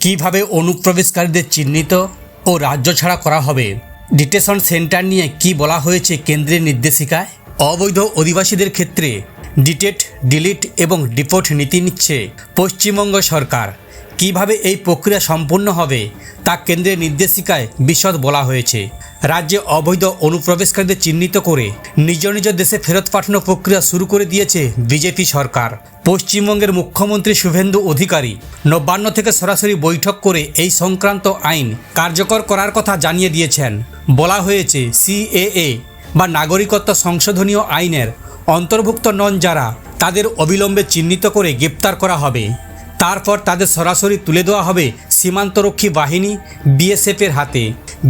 কিভাবে অনুপ্রবেশকারীদের চিহ্নিত ও রাজ্য ছাড়া করা হবে, ডিটেনশন সেন্টার নিয়ে কি বলা হয়েছে কেন্দ্রের নির্দেশিকায়, অবৈধ অধিবাসীদের ক্ষেত্রে ডিটেট, ডিলিট এবং ডিপোর্ট নীতি নিচ্ছে পশ্চিমবঙ্গ সরকার। কিভাবে এই প্রক্রিয়া সম্পূর্ণ হবে তা কেন্দ্রের নির্দেশিকায় বিশদ বলা হয়েছে। রাজ্যে অবৈধ অনুপ্রবেশকারীদের চিহ্নিত করে নিজ নিজ দেশে ফেরত পাঠানোর প্রক্রিয়া শুরু করে দিয়েছে বিজেপি সরকার। পশ্চিমবঙ্গের মুখ্যমন্ত্রী শুভেন্দু অধিকারী নবান্ন থেকে সরাসরি বৈঠক করে এই সংক্রান্ত আইন কার্যকর করার কথা জানিয়ে দিয়েছেন। বলা হয়েছে সিএএ বা নাগরিকত্ব সংশোধনীয় আইনের অন্তর্ভুক্ত নন যারা, তাদের অবিলম্বে চিহ্নিত করে গ্রেপ্তার করা হবে। তারপর তাদের সরাসরি তুলে দেওয়া হবে সীমান্তরক্ষী বাহিনী বিএসএফের হাতে।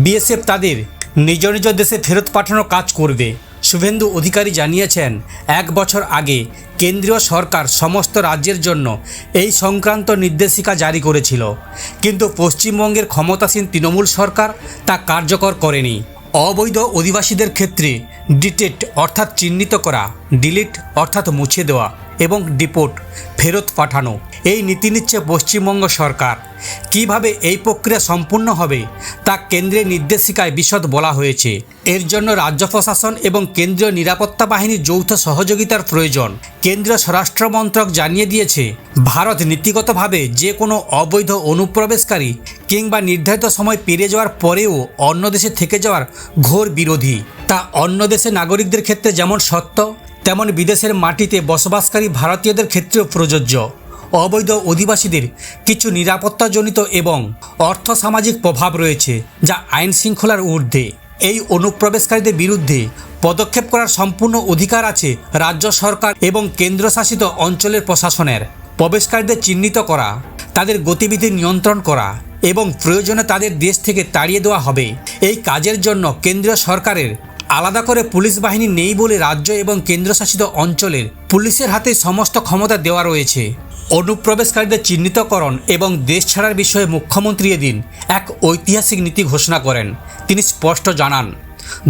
বিএসএফ তাদের নিজ নিজ দেশে ফেরত পাঠানোর কাজ করবে। শুভেন্দু অধিকারী জানিয়েছেন, 1 বছর আগে কেন্দ্রীয় সরকার সমস্ত রাজ্যের জন্য এই সংক্রান্ত নির্দেশিকা জারি করেছিল, কিন্তু পশ্চিমবঙ্গের ক্ষমতাসীন তৃণমূল সরকার তা কার্যকর করেনি। অবৈধ অধিবাসীদের ক্ষেত্রে ডিটেট অর্থাৎ চিহ্নিত করা, ডিলিট অর্থাৎ মুছে দেওয়া এবং ডিপোর্ট ফেরত পাঠানো, এই নীতি নিচ্ছে পশ্চিমবঙ্গ সরকার। কিভাবে এই প্রক্রিয়া সম্পূর্ণ হবে তা কেন্দ্রের নির্দেশিকায় বিশদ বলা হয়েছে। এর জন্য রাজ্য প্রশাসন এবং কেন্দ্রীয় নিরাপত্তা বাহিনীর যৌথ সহযোগিতার প্রয়োজন। কেন্দ্রীয় স্বরাষ্ট্র মন্ত্রক জানিয়ে দিয়েছে, ভারত নীতিগতভাবে যে কোনো অবৈধ অনুপ্রবেশকারী কিংবা নির্ধারিত সময় পেরিয়ে যাওয়ার পরেও অন্য দেশে থেকে যাওয়ার ঘোর বিরোধী। তা অন্য দেশের নাগরিকদের ক্ষেত্রে যেমন সত্য, তেমন বিদেশের মাটিতে বসবাসকারী ভারতীয়দের ক্ষেত্রেও প্রযোজ্য। অবৈধ অধিবাসীদের কিছু নিরাপত্তাজনিত এবং অর্থসামাজিক প্রভাব রয়েছে যা আইন শৃঙ্খলার ঊর্ধ্বে। এই অনুপ্রবেশকারীদের বিরুদ্ধে পদক্ষেপ করার সম্পূর্ণ অধিকার আছে রাজ্য সরকার এবং কেন্দ্রশাসিত অঞ্চলের প্রশাসনের। প্রবেশকারীদের চিহ্নিত করা, তাদের গতিবিধি নিয়ন্ত্রণ করা এবং প্রয়োজনে তাদের দেশ থেকে তাড়িয়ে দেওয়া হবে। এই কাজের জন্য কেন্দ্রীয় সরকারের আলাদা করে পুলিশ বাহিনী নেই বলে রাজ্য এবং কেন্দ্রশাসিত অঞ্চলের পুলিশের হাতে সমস্ত ক্ষমতা দেওয়া রয়েছে। অনুপ্রবেশকারীদের চিহ্নিতকরণ এবং দেশ ছাড়ার বিষয়ে মুখ্যমন্ত্রী এদিন এক ঐতিহাসিক নীতি ঘোষণা করেন। তিনি স্পষ্ট জানান,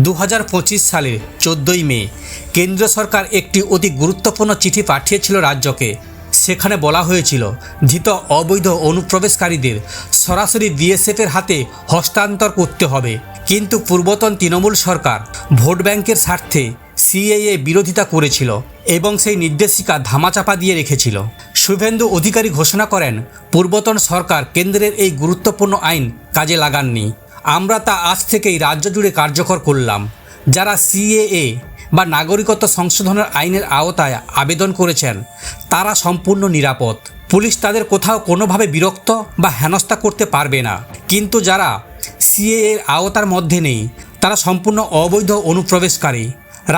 2025 সালের 14ই মে কেন্দ্র সরকার একটি অতি গুরুত্বপূর্ণ চিঠি পাঠিয়েছিল রাজ্যকে। সেখানে বলা হয়েছিল, ধৃত অবৈধ অনুপ্রবেশকারীদের সরাসরি বিএসএফের হাতে হস্তান্তর করতে হবে। কিন্তু পূর্বতন তৃণমূল সরকার ভোট ব্যাংকের স্বার্থে সিএএ বিরোধিতা করেছিল এবং সেই নির্দেশিকা ধামাচাপা দিয়ে রেখেছিল। শুভেন্দু অধিকারী ঘোষণা করেন, পূর্বতন সরকার কেন্দ্রের এই গুরুত্বপূর্ণ আইন কাজে লাগাননি। আমরা তা আজ থেকেই রাজ্য জুড়ে কার্যকর করলাম। যারা সিএএ বা নাগরিকত্ব সংশোধনের আইনের আওতায় আবেদন করেছেন তারা সম্পূর্ণ নিরাপদ। পুলিশ তাদের কোথাও কোনোভাবে বিরক্ত বা হেনস্থা করতে পারবে না। কিন্তু যারা সিএএর আওতার মধ্যে নেই তারা সম্পূর্ণ অবৈধ অনুপ্রবেশকারী।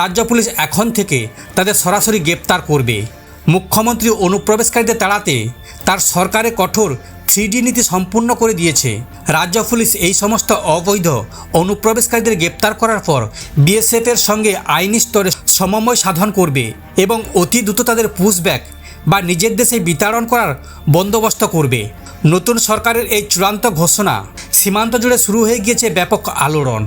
রাজ্য পুলিশ এখন থেকে তাদের সরাসরি গ্রেপ্তার করবে। মুখ্যমন্ত্রী অনুপ্রবেশকারীদের তাড়াতে তার সরকারের কঠোর 3D নীতি সম্পূর্ণ করে দিয়েছে। রাজ্য পুলিশ এই সমস্ত অবৈধ অনুপ্রবেশকারীদের গ্রেপ্তার করার পর বিএসএফের সঙ্গে আইনি স্তরে সমন্বয় সাধন করবে এবং অতি দ্রুত তাদের পুশব্যাক বা নিজের দেশে বিতাড়ন করার বন্দোবস্ত করবে। নতুন সরকারের এই চূড়ান্ত ঘোষণা সীমান্ত জুড়ে শুরু হয়ে গিয়েছে ব্যাপক আলোড়ন।